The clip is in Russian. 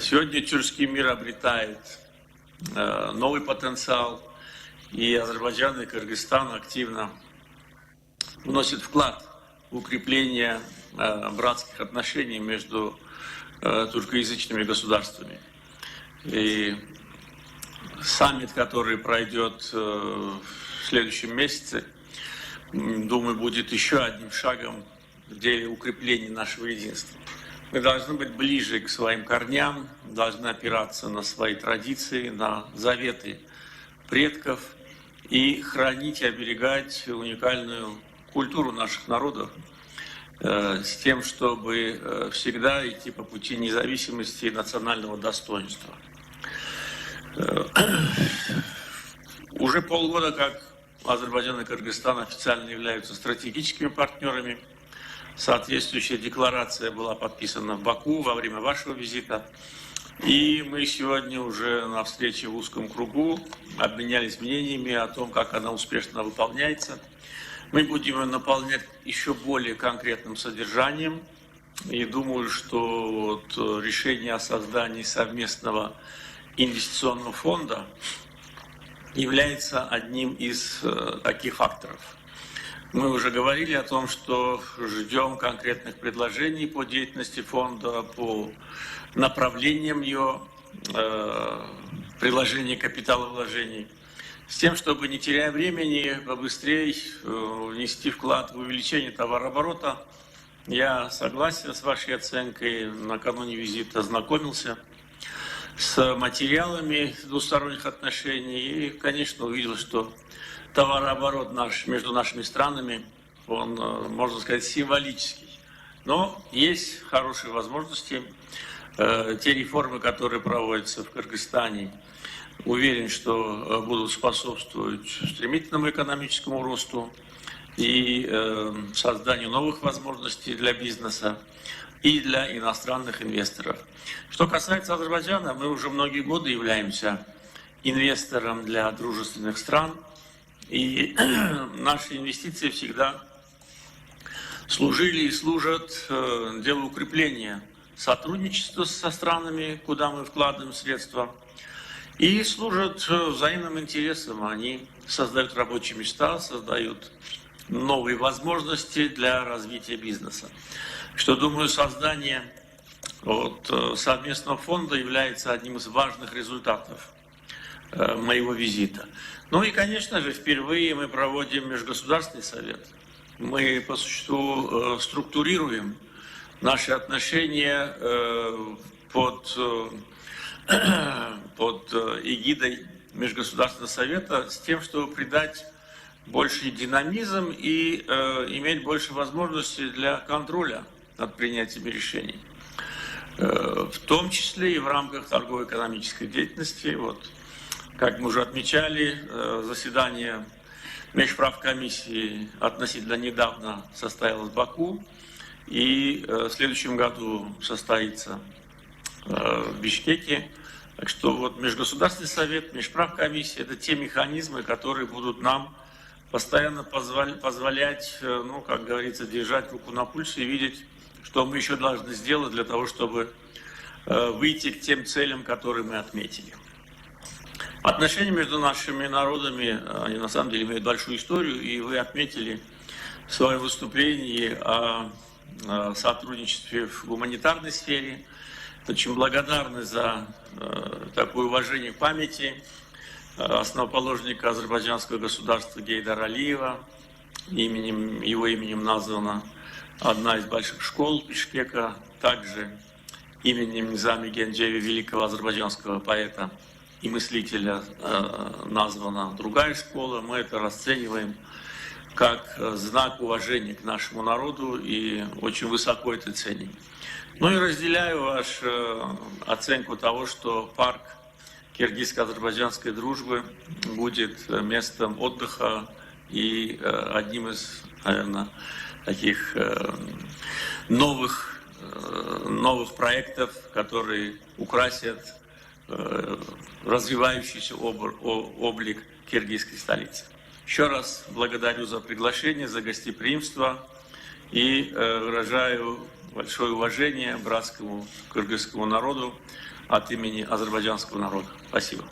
Сегодня тюркский мир обретает новый потенциал, и Азербайджан и Кыргызстан активно вносят вклад в укрепление братских отношений между туркоязычными государствами. И саммит, который пройдет в следующем месяце, думаю, будет еще одним шагом в деле укрепления нашего единства. Мы должны быть ближе к своим корням, должны опираться на свои традиции, на заветы предков и хранить и оберегать уникальную культуру наших народов с тем, чтобы всегда идти по пути независимости и национального достоинства. Уже полгода, как Азербайджан и Кыргызстан официально являются стратегическими партнерами. Соответствующая декларация была подписана в Баку во время вашего визита. И мы сегодня уже на встрече в узком кругу обменялись мнениями о том, как она успешно выполняется. Мы будем ее наполнять еще более конкретным содержанием. И думаю, что решение о создании совместного инвестиционного фонда является одним из таких факторов. Мы уже говорили о том, что ждем конкретных предложений по деятельности фонда, по направлениям его, приложения капиталовложений, с тем, чтобы, не теряя времени, побыстрее внести вклад в увеличение товарооборота. Я согласен с вашей оценкой, накануне визита ознакомился с материалами двусторонних отношений и, конечно, увидел, что товарооборот между нашими странами, он, можно сказать, символический. Но есть хорошие возможности. Те реформы, которые проводятся в Кыргызстане, уверен, что будут способствовать стремительному экономическому росту и созданию новых возможностей для бизнеса и для иностранных инвесторов. Что касается Азербайджана, мы уже многие годы являемся инвестором для дружественных стран. И наши инвестиции всегда служили и служат делу укрепления сотрудничества со странами, куда мы вкладываем средства, и служат взаимным интересам. Они создают рабочие места, создают новые возможности для развития бизнеса. Что, думаю, создание совместного фонда является одним из важных результатов моего визита. Ну и, конечно же, впервые мы проводим Межгосударственный совет. Мы по существу структурируем наши отношения под эгидой Межгосударственного совета с тем, чтобы придать больший динамизм и иметь больше возможностей для контроля над принятием решений. В том числе и в рамках торгово-экономической деятельности. Как мы уже отмечали, заседание Межправкомиссии относительно недавно состоялось в Баку, и в следующем году состоится в Бишкеке. Так что Межгосударственный совет, Межправкомиссия – это те механизмы, которые будут нам постоянно позволять, как говорится, держать руку на пульсе и видеть, что мы еще должны сделать для того, чтобы выйти к тем целям, которые мы отметили. Отношения между нашими народами, они на самом деле имеют большую историю, и вы отметили в своем выступлении о сотрудничестве в гуманитарной сфере. Очень благодарны за такое уважение к памяти основоположника азербайджанского государства Гейдара Алиева. Его именем названа одна из больших школ Бишкека, также именем Низами Генджеви, великого азербайджанского поэта и мыслителя, названа другая школа. Мы это расцениваем как знак уважения к нашему народу и очень высоко это ценим. Ну и разделяю вашу оценку того, что парк киргизско-азербайджанской дружбы будет местом отдыха и одним из, наверное, таких новых проектов, которые украсят развивающийся облик киргизской столицы. Еще раз благодарю за приглашение, за гостеприимство и выражаю большое уважение братскому кыргызскому народу от имени азербайджанского народа. Спасибо.